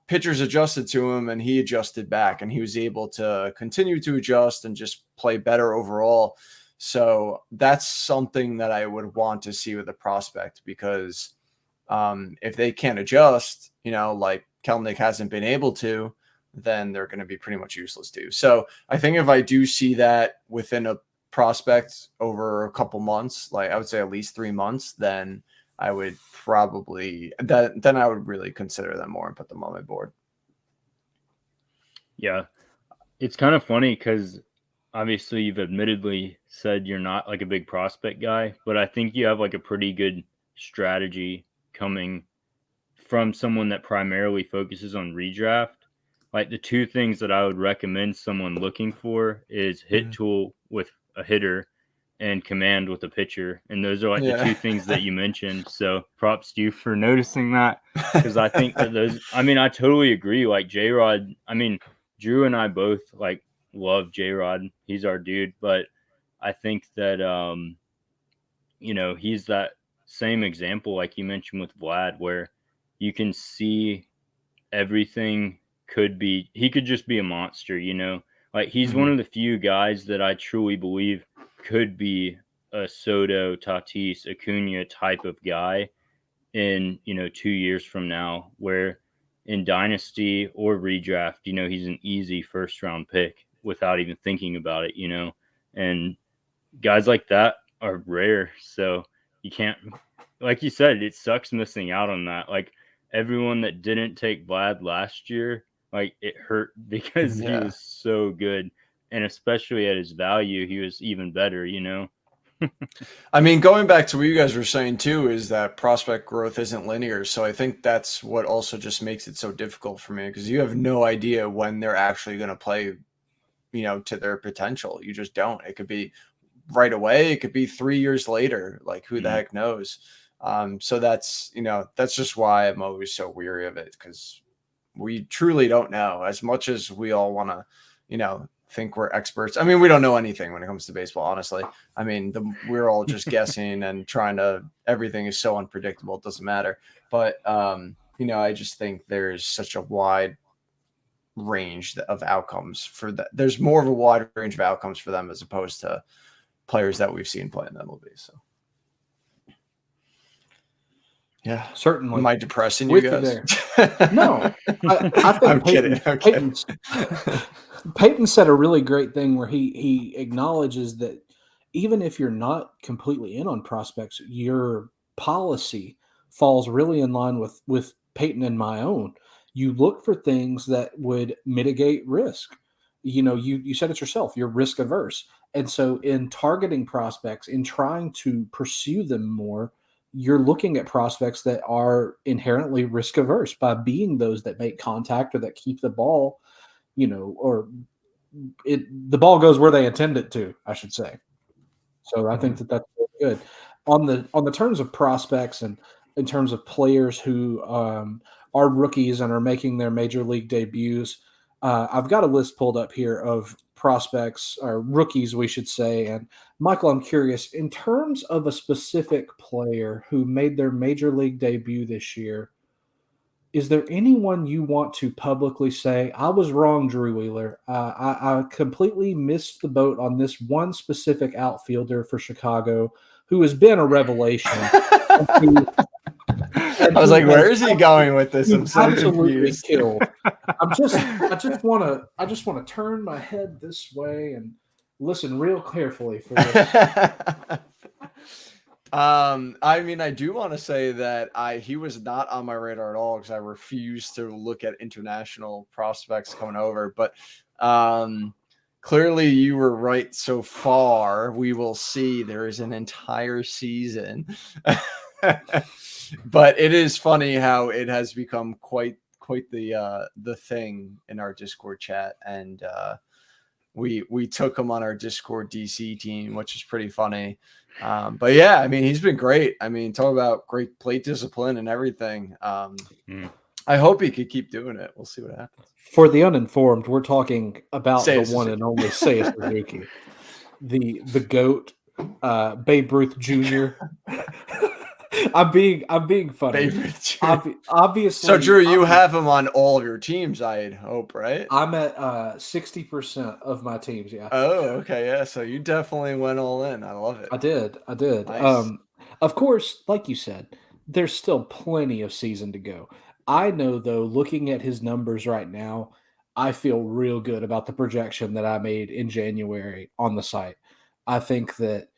pitchers adjusted to him and he adjusted back, and he was able to continue to adjust and just play better overall. So that's something that I would want to see with a prospect, because if they can't adjust, like Kelnick hasn't been able to, then they're going to be pretty much useless too. So I think if I do see that within a prospect over a couple months, like I would say at least 3 months, then I would probably then I would really consider them more and put them on my board. Yeah, it's kind of funny because obviously you've admittedly said you're not like a big prospect guy, but I think you have like a pretty good strategy coming from someone that primarily focuses on redraft. Like the two things that I would recommend someone looking for is hit tool with a hitter and command with a pitcher. And those are like the two things that you mentioned. So props to you for noticing that, because I think that those, I mean, I totally agree. Like J-Rod, I mean, Drew and I both like love J-Rod. He's our dude. But I think that, you know, he's that same example like you mentioned with Vlad, where you can see everything could be, he could just be a monster, you know, like he's one of the few guys that I truly believe could be a Soto, Tatis, Acuna type of guy in, you know, 2 years from now, where in dynasty or redraft, you know, he's an easy first round pick without even thinking about it, you know, and guys like that are rare. So you can't, like you said, it sucks missing out on that. Like everyone that didn't take Vlad last year, like it hurt because he was so good. And especially at his value, he was even better, you know? I mean, going back to what you guys were saying too, is that prospect growth isn't linear. So I think that's what also just makes it so difficult for me, because you have no idea when they're actually going to play, you know, to their potential. You just don't. It could be right away. It could be 3 years later. Like who the heck knows? So that's, you know, that's just why I'm always so weary of it, because we truly don't know. As much as we all want to, you know, think we're experts. I mean, we don't know anything when it comes to baseball, honestly. I mean, we're all just guessing and trying to, everything is so unpredictable. It doesn't matter. But, you know, I just think there's such a wide range of outcomes for that. There's more of a wide range of outcomes for them as opposed to players that we've seen play in the MLB. So, yeah, certainly. Am I depressing you guys? No, I think I'm kidding. Peyton said a really great thing where he acknowledges that even if you're not completely in on prospects, your policy falls really in line with Peyton and my own. You look for things that would mitigate risk. You know, you said it yourself, you're risk averse. And so in targeting prospects, in trying to pursue them more, you're looking at prospects that are inherently risk averse by being those that make contact or that keep the ball, you know, or the ball goes where they intend it to, I should say. So I think that's really good. On the terms of prospects and in terms of players who are rookies and are making their major league debuts, I've got a list pulled up here of prospects or rookies, we should say. And Michael, I'm curious, in terms of a specific player who made their major league debut this year, is there anyone you want to publicly say, I was wrong, Drew Wheeler? I completely missed the boat on this one specific outfielder for Chicago who has been a revelation. I was like, where is he going with this? I'm so confused. Killed. I just want to turn my head this way and listen real carefully for this. I mean, I do want to say that he was not on my radar at all because I refused to look at international prospects coming over. But clearly, you were right so far. We will see. There is an entire season. But it is funny how it has become quite the thing in our Discord chat, and we took him on our Discord DC team, which is pretty funny. But yeah, I mean, he's been great. I mean, talk about great plate discipline and everything. I hope he could keep doing it. We'll see what happens. For the uninformed, we're talking about the one and only Seiya Suzuki, the GOAT, Babe Ruth Jr. I'm being funny. Obviously. So Drew, you have him on all of your teams, I'd hope, right? I'm at 60% of my teams. Yeah. Oh, okay. Yeah. So you definitely went all in. I love it. I did. Nice. Of course, like you said, there's still plenty of season to go. I know though, looking at his numbers right now, I feel real good about the projection that I made in January on the site. I think that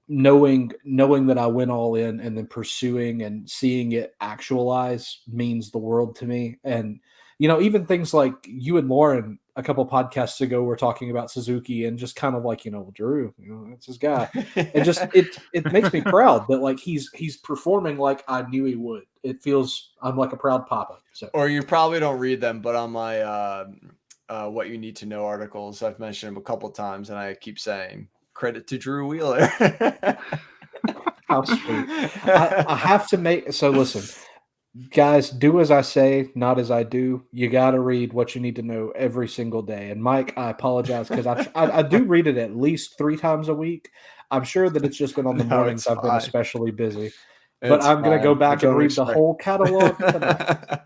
knowing that I went all in and then pursuing and seeing it actualize means the world to me. And even things like you and Lauren a couple podcasts ago were talking about Suzuki and just kind of like, Drew, that's his guy. And just it makes me proud that like he's performing like I knew he would. It feels I'm like a proud papa. So Or you probably don't read them, but on my what you need to know articles, I've mentioned them a couple times, and I keep saying credit to Drew Wheeler. How sweet. I have to make so listen, guys, do as I say, not as I do. You got to read what you need to know every single day. And Mike, I apologize because I do read it at least 3 times a week. I'm sure that it's just been on the No, mornings it's I've been fine. especially busy. But It's I'm going to go fine. back and Don't read the expect- whole catalog tonight.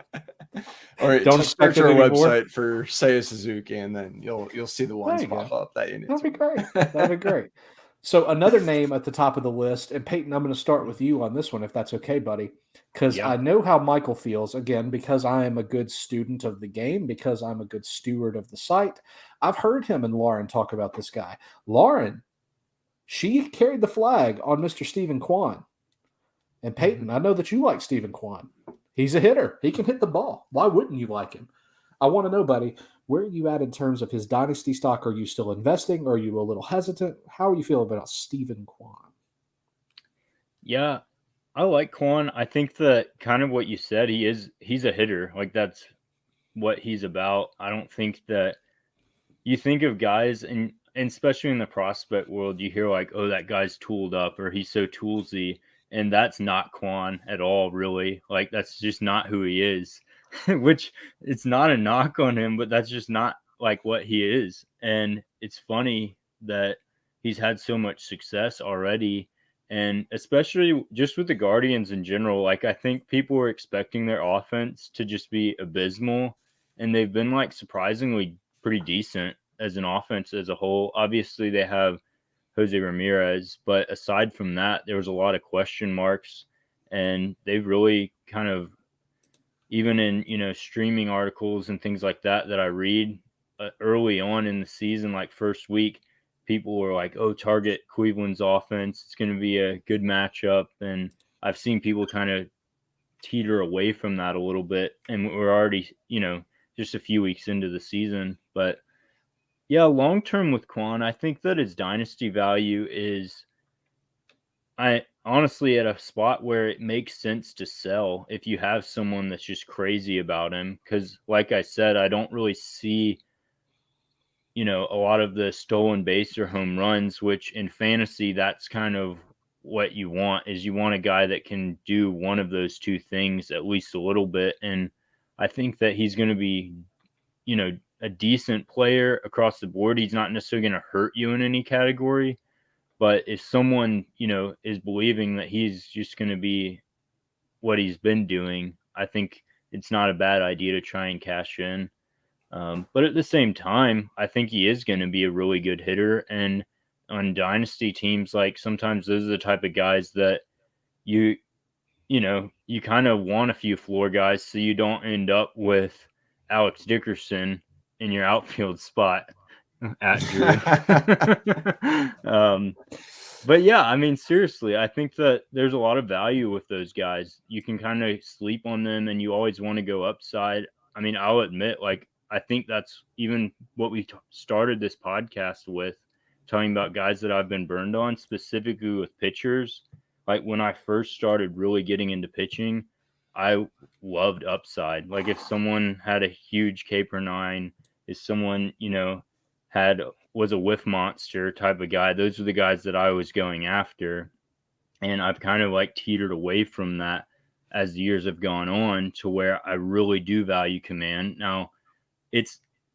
Or Don't just expect search it our anymore. website for Seiya Suzuki, and then you'll see the ones you pop go. up that you need. That'd be to. great. That'd be great. So another name at the top of the list, and Peyton, I'm going to start with you on this one, if that's okay, buddy, because Yeah. I know how Michael feels. Again, because I am a good student of the game, because I'm a good steward of the site. I've heard him and Lauren talk about this guy. Lauren, she carried the flag on Mr. Stephen Kwan. And Peyton, I know that you like Stephen Kwan. He's a hitter. He can hit the ball. Why wouldn't you like him? I want to know, buddy, where are you at in terms of his dynasty stock? Are you still investing? Are you a little hesitant? How are you feeling about Stephen Kwan? Yeah, I like Quan. I think that kind of what you said, he's a hitter. Like that's what he's about. I don't think that you think of guys and especially in the prospect world, you hear like, oh, that guy's tooled up or he's so toolsy. And that's not Quan at all, really. Like that's just not who he is. Which it's not a knock on him, but that's just not like what he is. And it's funny that he's had so much success already. And especially just with the Guardians in general, like I think people were expecting their offense to just be abysmal. And they've been like surprisingly pretty decent as an offense as a whole. Obviously, they have Jose Ramirez, but aside from that, there was a lot of question marks. And they've really kind of even in streaming articles and things like that I read early on in the season, like first week, people were like, oh, target Cleveland's offense, it's going to be a good matchup. And I've seen people kind of teeter away from that a little bit, and we're already just a few weeks into the season. But yeah, long term with Quan, I think that his dynasty value is honestly at a spot where it makes sense to sell if you have someone that's just crazy about him. Because like I said, I don't really see, a lot of the stolen base or home runs, which in fantasy, that's kind of what you want is you want a guy that can do one of those two things at least a little bit. And I think that he's going to be, a decent player across the board. He's not necessarily going to hurt you in any category. But if someone, is believing that he's just going to be what he's been doing, I think it's not a bad idea to try and cash in. But at the same time, I think he is going to be a really good hitter. And on dynasty teams, like sometimes those are the type of guys that you kind of want a few floor guys so you don't end up with Alex Dickerson in your outfield spot. At Drew. But yeah, I mean, seriously, I think that there's a lot of value with those guys. You can kind of sleep on them and you always want to go upside. I mean, I'll admit, like, I think that's even what we started this podcast with, talking about guys that I've been burned on, specifically with pitchers. Like when I first started really getting into pitching, I loved upside. Like if someone had a huge K per 9, if someone, was a whiff monster type of guy, those are the guys that I was going after. And I've kind of like teetered away from that as the years have gone on to where I really do value command. Now,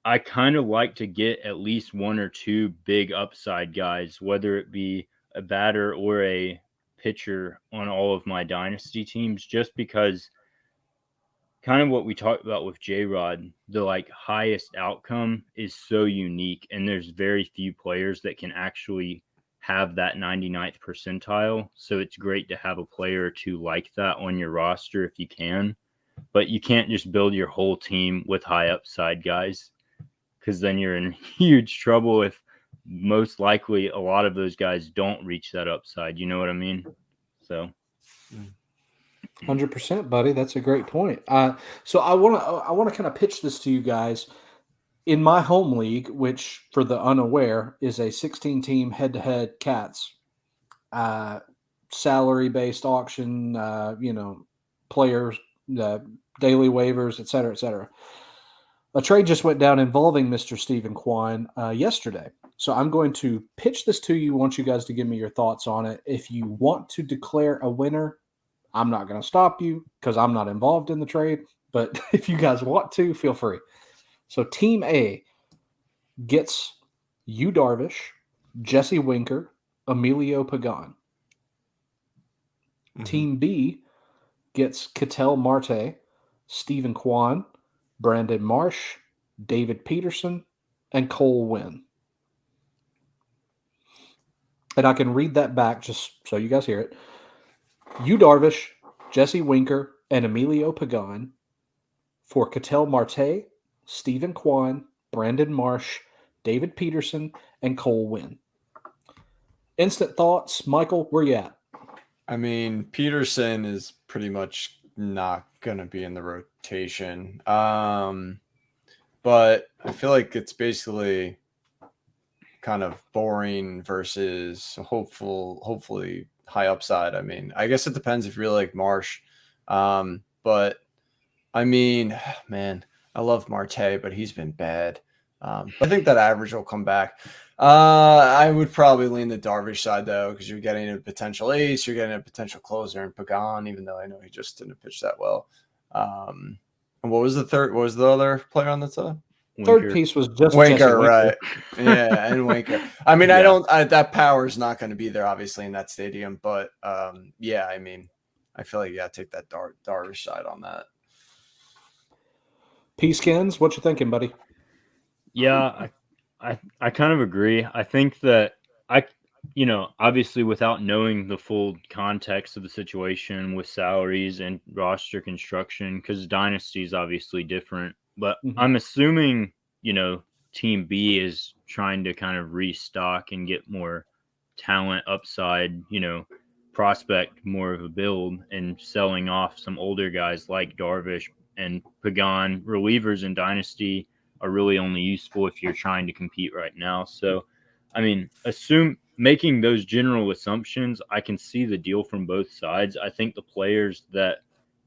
I kind of like to get at least one or two big upside guys, whether it be a batter or a pitcher on all of my dynasty teams, just because kind of what we talked about with J-Rod, the like highest outcome is so unique, and there's very few players that can actually have that 99th percentile. So it's great to have a player or two like that on your roster if you can. but you can't just build your whole team with high upside guys, because then you're in huge trouble if most likely a lot of those guys don't reach that upside. You know what I mean? So 100%, buddy. That's a great point. So I want to kind of pitch this to you guys. In my home league, which for the unaware is a 16-team head-to-head cats salary-based auction, players, daily waivers, et cetera, et cetera. A trade just went down involving Mr. Stephen Kwan yesterday. So I'm going to pitch this to you. Want you guys to give me your thoughts on it. If you want to declare a winner, I'm not going to stop you because I'm not involved in the trade. But if you guys want to, feel free. So Team A gets Yu Darvish, Jesse Winker, Emilio Pagan. Team B gets Ketel Marte, Stephen Kwan, Brandon Marsh, David Peterson, and Cole Winn. And I can read that back just so you guys hear it. Yu Darvish, Jesse Winker, and Emilio Pagan for Ketel Marte, Stephen Kwan, Brandon Marsh, David Peterson, and Cole Winn. Instant thoughts, Michael, where you at? I mean, Peterson is pretty much not going to be in the rotation. But I feel like it's basically kind of boring versus hopefully high upside. I mean, I guess it depends if you really like Marsh. But I mean, man, I love Marte, but he's been bad. But I think that average will come back. I would probably lean the Darvish side, though, because you're getting a potential ace. You're getting a potential closer in Pagan, even though I know he just didn't pitch that well. And what was the third? What was the other player on that side? Third piece was just Winker, right? Yeah, and Winker. I mean, that power is not going to be there, obviously, in that stadium. But, yeah, I mean, I feel like you got to take that Darvish side on that. Peaskins, what you thinking, buddy? Yeah, I kind of agree. I think that obviously without knowing the full context of the situation with salaries and roster construction, because Dynasty is obviously different, but I'm assuming, Team B is trying to kind of restock and get more talent upside, prospect more of a build and selling off some older guys like Darvish and Pagan. Relievers in Dynasty are really only useful if you're trying to compete right now. So, I mean, making those general assumptions, I can see the deal from both sides. I think the players that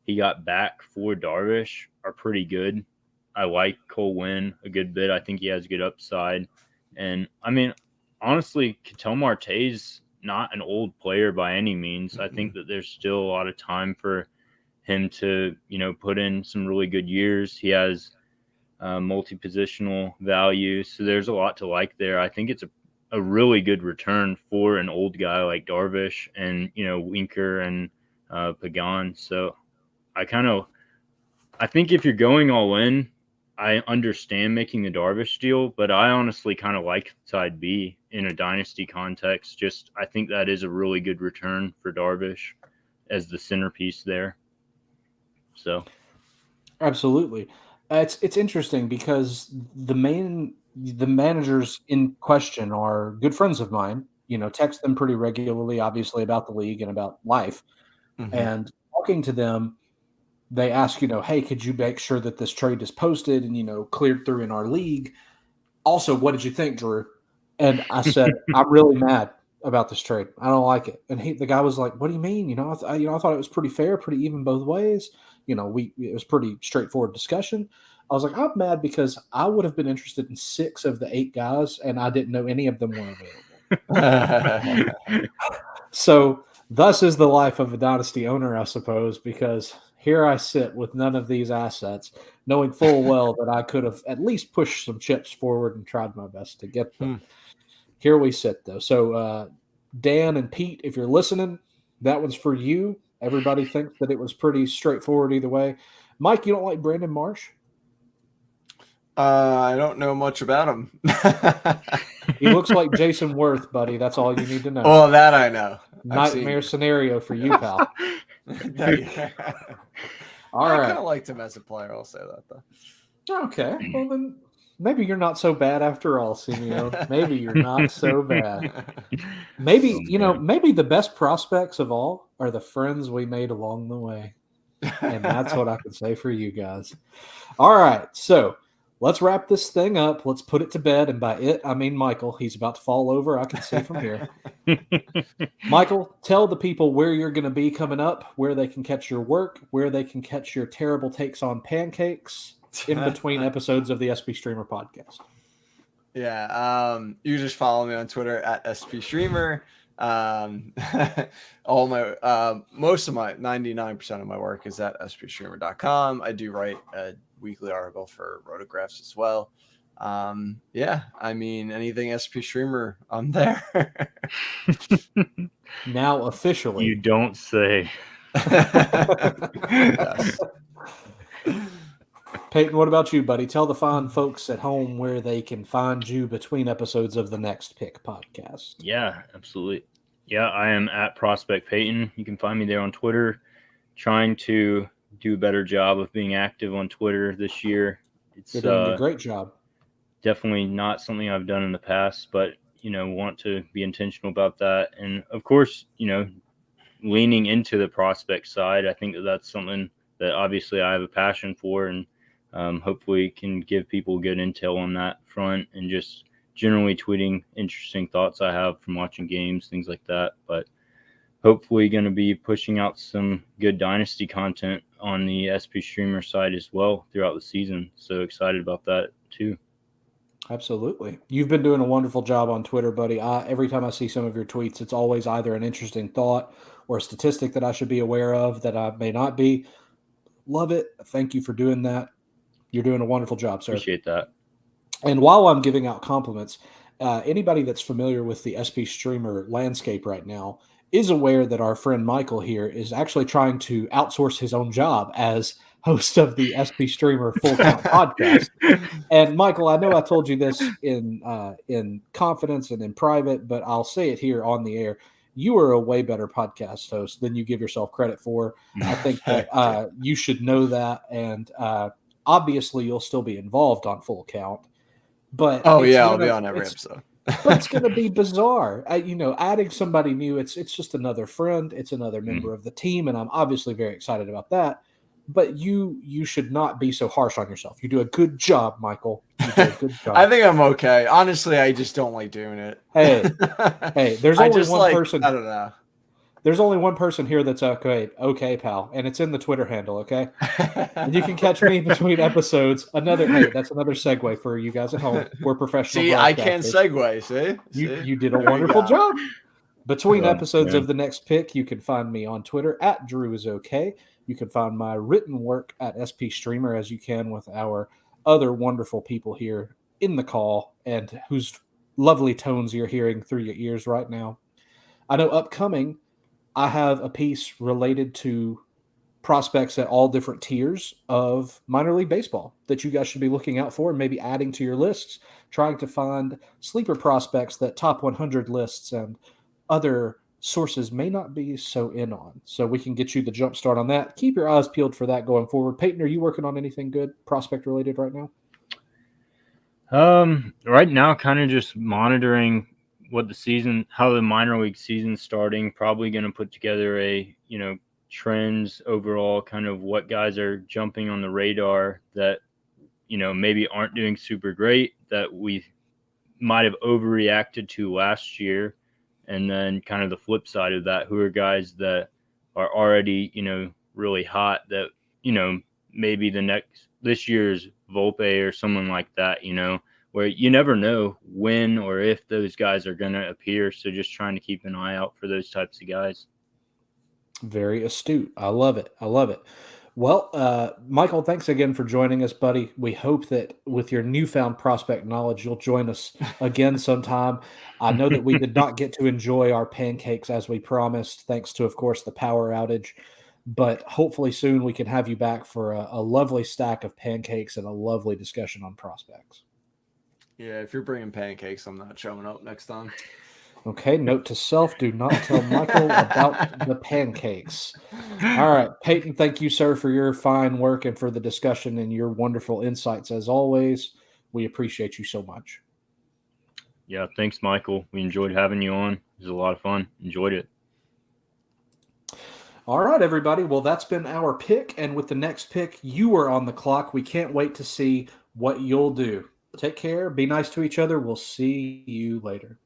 he got back for Darvish are pretty good. I like Cole Winn a good bit. I think he has good upside. And, I mean, honestly, Ketel Marte's not an old player by any means. I think that there's still a lot of time for him to, put in some really good years. He has multi-positional value, so there's a lot to like there. I think it's a really good return for an old guy like Darvish and, Winker and Pagan. So I think if you're going all in, I understand making the Darvish deal, but I honestly kind of like side B in a dynasty context. Just I think that is a really good return for Darvish as the centerpiece there. So, absolutely, it's interesting because the managers in question are good friends of mine. Text them pretty regularly, obviously about the league and about life, and talking to them. They ask, hey, could you make sure that this trade is posted and, cleared through in our league? Also, what did you think, Drew? And I said, I'm really mad about this trade. I don't like it. And the guy was like, what do you mean? I thought it was pretty fair, pretty even both ways. It was pretty straightforward discussion. I was like, I'm mad because I would have been interested in 6 of the 8 guys, and I didn't know any of them were available. So thus is the life of a dynasty owner, I suppose, because here I sit with none of these assets, knowing full well that I could have at least pushed some chips forward and tried my best to get them. Here we sit, though. So, Dan and Pete, if you're listening, that one's for you. Everybody thinks that it was pretty straightforward either way. Mike, you don't like Brandon Marsh? I don't know much about him. He looks like Jason Worth, buddy. That's all you need to know. Well, that I know. Nightmare scenario for you, pal. All I right. kind of liked him as a player. I'll say that though. Okay. Well, then maybe you're not so bad after all, Simione. Maybe you're not so bad. Maybe, man. maybe the best prospects of all are the friends we made along the way. And that's what I can say for you guys. All right. So let's wrap this thing up. Let's put it to bed. And by it, I mean Michael. He's about to fall over. I can see from here. Michael, tell the people where you're going to be coming up, where they can catch your work, where they can catch your terrible takes on pancakes in between episodes of the SP Streamer podcast. Yeah, you just follow me on Twitter at SPStreamer. All my most of my 99% of my work is at spstreamer.com. I do write a weekly article for Rotographs as well. Yeah, I mean anything SP Streamer, I'm there. Now officially. You don't say. Yes. Peyton, what about you, buddy? Tell the fine folks at home where they can find you between episodes of the Next Pick podcast. Yeah, absolutely. Yeah, I am at Prospect Peyton. You can find me there on Twitter. Trying to do a better job of being active on Twitter this year. It's You're doing a great job. Definitely not something I've done in the past, but want to be intentional about that. And of course, leaning into the prospect side, I think that's something that obviously I have a passion for, and hopefully can give people good intel on that front, and just generally tweeting interesting thoughts I have from watching games, things like that. But hopefully going to be pushing out some good Dynasty content on the SP Streamer side as well throughout the season. So excited about that too. Absolutely. You've been doing a wonderful job on Twitter, buddy. Every time I see some of your tweets, it's always either an interesting thought or a statistic that I should be aware of that I may not be. Love it. Thank you for doing that. You're doing a wonderful job, sir. Appreciate that. And while I'm giving out compliments, anybody that's familiar with the SP Streamer landscape right now is aware that our friend Michael here is actually trying to outsource his own job as host of the SP Streamer Full Count podcast. And Michael, I know I told you this in confidence and in private, but I'll say it here on the air. You are a way better podcast host than you give yourself credit for. I think that you should know that. And obviously, you'll still be involved on Full Count. But I'll be on every episode. But it's going to be bizarre. Adding somebody new, it's just another friend. It's another member of the team. And I'm obviously very excited about that. But you should not be so harsh on yourself. You do a good job, Michael. You do a good job. I think I'm okay. Honestly, I just don't like doing it. Hey, there's only one person. I don't know. There's only one person here that's okay, pal, and it's in the Twitter handle, okay? And you can catch me between episodes. That's another segue for you guys at home. We're professional. See, I can segue. See? You did a wonderful job. Between episodes of the Next Pick, you can find me on Twitter at DrewIsOK. You can find my written work at SP Streamer, as you can with our other wonderful people here in the call, and whose lovely tones you're hearing through your ears right now. I know upcoming, I have a piece related to prospects at all different tiers of minor league baseball that you guys should be looking out for and maybe adding to your lists, trying to find sleeper prospects that top 100 lists and other sources may not be so in on. So we can get you the jump start on that. Keep your eyes peeled for that going forward. Peyton, are you working on anything good prospect related right now? Right now, kind of just monitoring how the minor league season's starting. Probably going to put together a, trends overall, kind of what guys are jumping on the radar that, maybe aren't doing super great, that we might have overreacted to last year. And then kind of the flip side of that, who are guys that are already, really hot that, maybe this year's Volpe or someone like that, where you never know when or if those guys are going to appear. So just trying to keep an eye out for those types of guys. Very astute. I love it. Well, Michael, thanks again for joining us, buddy. We hope that with your newfound prospect knowledge, you'll join us again sometime. I know that we did not get to enjoy our pancakes as we promised, thanks to, of course, the power outage. But hopefully soon we can have you back for a lovely stack of pancakes and a lovely discussion on prospects. Yeah, if you're bringing pancakes, I'm not showing up next time. Okay, note to self, do not tell Michael about the pancakes. All right, Peyton, thank you, sir, for your fine work and for the discussion and your wonderful insights as always. We appreciate you so much. Yeah, thanks, Michael. We enjoyed having you on. It was a lot of fun. Enjoyed it. All right, everybody. Well, that's been our pick. And with the next pick, you are on the clock. We can't wait to see what you'll do. Take care. Be nice to each other. We'll see you later.